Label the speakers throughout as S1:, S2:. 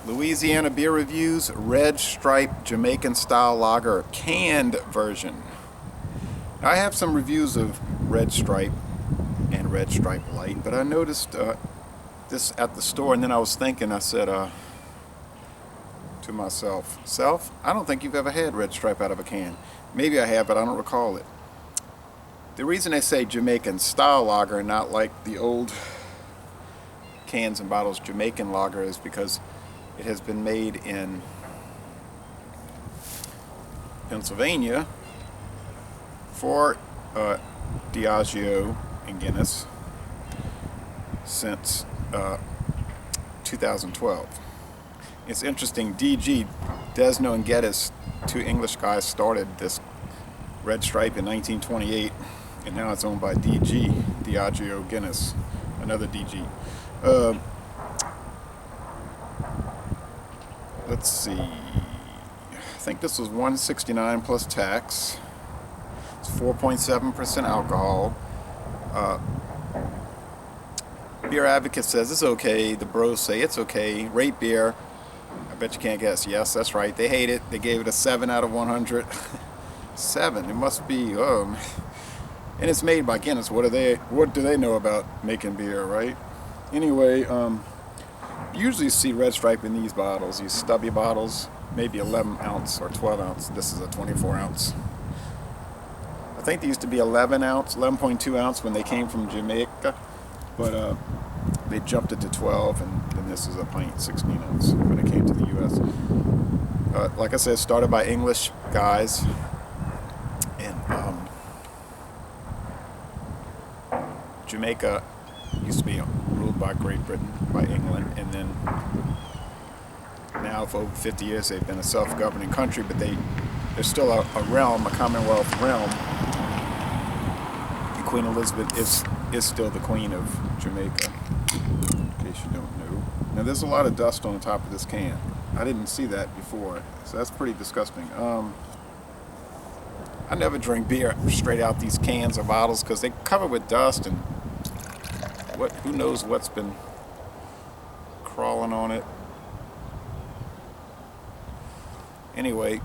S1: Louisiana Beer Reviews Red Stripe Jamaican Style Lager canned version. Now, I have some reviews of Red Stripe and Red Stripe Light, but I noticed this at the store, and then I was thinking, I said to myself, I don't think you've ever had Red Stripe out of a can. Maybe I have, but I don't recall it. The reason they say Jamaican Style Lager and not like the old cans and bottles Jamaican lager is because it has been made in Pennsylvania for Diageo and Guinness since 2012. It's interesting, Desno and Geddes, two English guys, started this Red Stripe in 1928, and now it's owned by Diageo Guinness, another DG. Let's see, I think this was $169 plus tax. It's 4.7% alcohol. Beer Advocate says it's okay. The bros say it's okay. Rate beer. I bet you can't guess. Yes, that's right. They hate it. They gave it a 7 out of 100. 7. It must be. And it's made by Guinness. What do they know about making beer, right? Anyway, you usually see Red Stripe in these bottles, these stubby bottles, maybe 11 ounce or 12 ounce. This is a 24 ounce. I think they used to be 11.2 ounce when they came from Jamaica, but they jumped it to 12, and then this is a pint, 16 ounce when it came to the U.S. Like I said, started by English guys, and Jamaica used to be ruled by Great Britain, by England, and then now for over 50 years they've been a self-governing country, but they're still a realm, a Commonwealth realm. And Queen Elizabeth is still the Queen of Jamaica, in case you don't know. Now there's a lot of dust on the top of this can. I didn't see that before, so that's pretty disgusting. I never drink beer straight out these cans or bottles because they cover with dust and who knows what's been crawling on it. Anyway,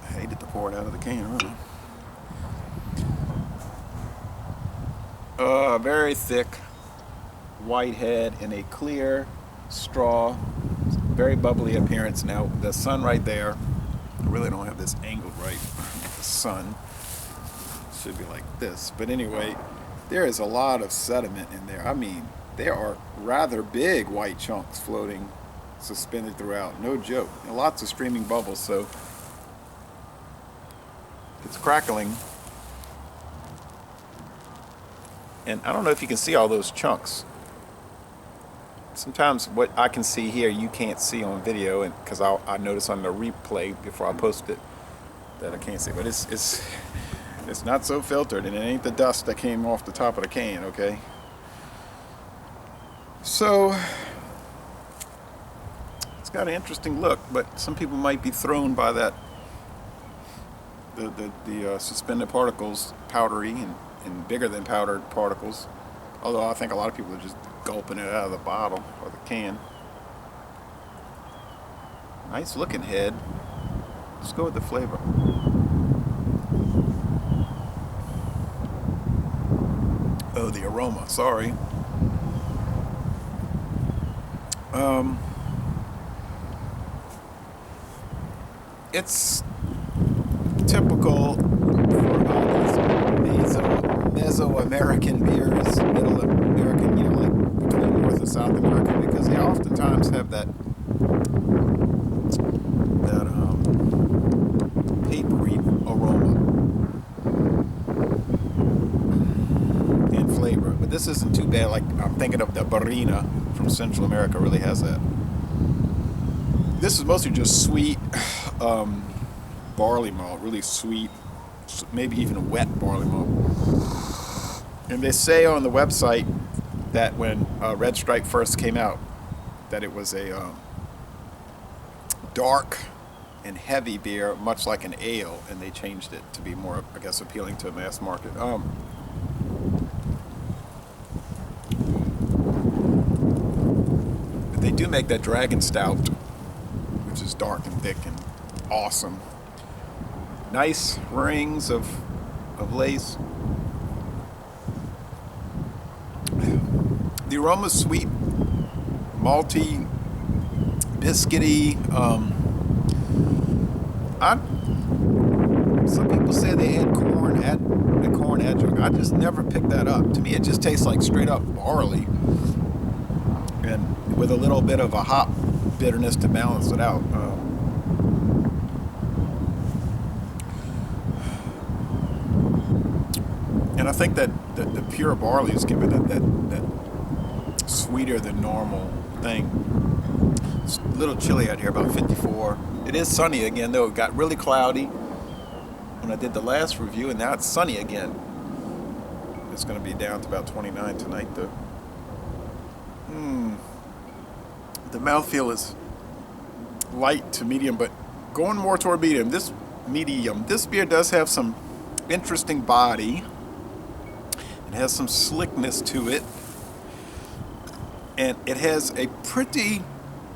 S1: I hated to pour it out of the can, really. Very thick white head and a clear straw, very bubbly appearance. Now the sun right there, I really don't have this angled right. The sun should be like this, but anyway, there is a lot of sediment in there. I mean, there are rather big white chunks floating, suspended throughout, no joke, and lots of streaming bubbles, so it's crackling. And I don't know if you can see all those chunks. Sometimes what I can see here you can't see on video, and because I notice on the replay before I post it that I can't see, but it's not so filtered, and it ain't the dust that came off the top of the can, okay? So it's got an interesting look, but some people might be thrown by that the suspended particles, powdery and bigger than powdered particles. Although I think a lot of people are just gulping it out of the bottle or the can. Nice looking head. Let's go with the flavor. Oh, the aroma, sorry. It's typical for Mesoamerican beers, Middle American, like between North and South America, because they oftentimes have that papery aroma and flavor. But this isn't too bad. Like, I'm thinking of the Barina from Central America really has that. This is mostly just sweet barley malt, really sweet, maybe even wet barley malt. And they say on the website that when Red Stripe first came out, that it was a dark and heavy beer, much like an ale, and they changed it to be more, I guess, appealing to a mass market. do make that Dragon Stout, which is dark and thick and awesome. Nice rings of lace. The aroma's sweet, malty, biscuity. Some people say they add corn adjunct. I just never picked that up. To me, it just tastes like straight up barley, and with a little bit of a hop bitterness to balance it out. And I think that the pure barley is giving it that sweeter than normal thing. It's a little chilly out here, about 54. It is sunny again, though. It got really cloudy when I did the last review, and now it's sunny again. It's going to be down to about 29 tonight, though. The mouthfeel is light to medium, but going more toward medium. This beer does have some interesting body. It has some slickness to it, and it has a pretty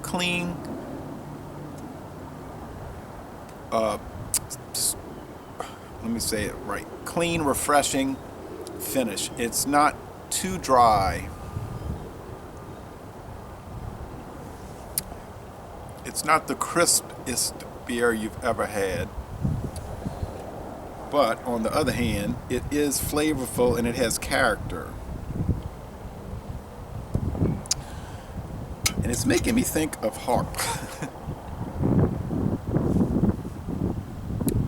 S1: clean let me say it right, clean, refreshing finish. It's not too dry. It's not the crispest beer you've ever had. But on the other hand, it is flavorful and it has character. And it's making me think of Harp.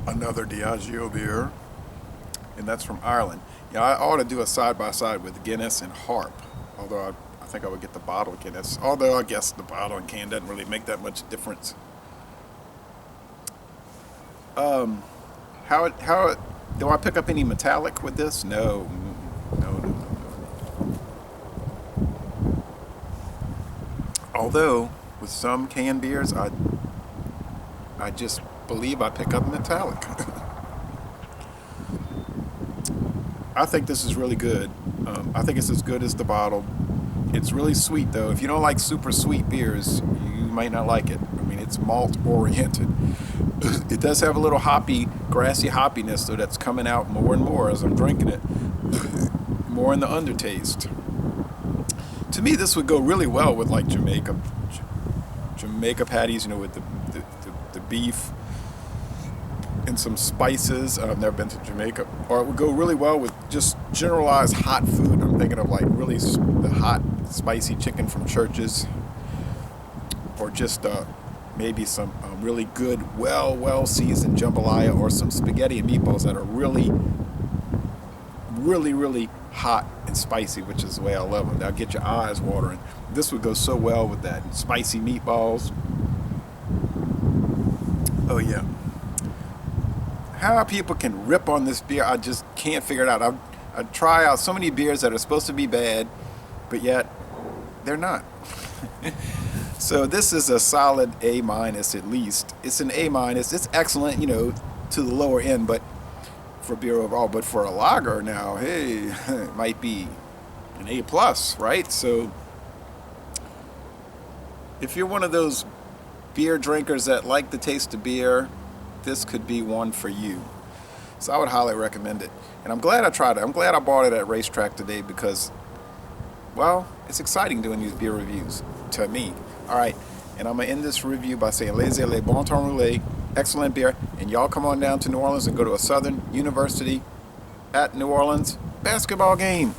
S1: Another Diageo beer. And that's from Ireland. Yeah, I ought to do a side-by-side with Guinness and Harp. Although I think I would get the bottle of Guinness. Although I guess the bottle and can doesn't really make that much difference. How do I pick up any metallic with this? No. Although with some canned beers, I just believe I pick up metallic. I think this is really good. I think it's as good as the bottle. It's really sweet, though. If you don't like super sweet beers, you might not like it. I mean, it's malt oriented. It does have a little hoppy, grassy hoppiness, though, that's coming out more and more as I'm drinking it. More in the undertaste. To me, this would go really well with like Jamaica patties, with the beef and some spices. I've never been to Jamaica. Or it would go really well with just generalized hot food. I'm thinking of like really the hot, spicy chicken from Church's, or just maybe some really good, well seasoned jambalaya, or some spaghetti and meatballs that are really, really, really hot and spicy, which is the way I love them. They'll get your eyes watering. This would go so well with that. Spicy meatballs. Oh yeah. How people can rip on this beer, I just can't figure it out. I try out so many beers that are supposed to be bad, but yet they're not. So this is a solid A- at least. It's an A-. It's excellent, to the lower end, but for beer overall. But for a lager now, hey, it might be an A+, right? So if you're one of those beer drinkers that like the taste of beer, this could be one for you. So I would highly recommend it. And I'm glad I tried it. I'm glad I bought it at Racetrack today because, well, it's exciting doing these beer reviews to me. All right, and I'm going to end this review by saying, Laissez les bon temps rouler, excellent beer, and y'all come on down to New Orleans and go to a Southern University at New Orleans basketball game.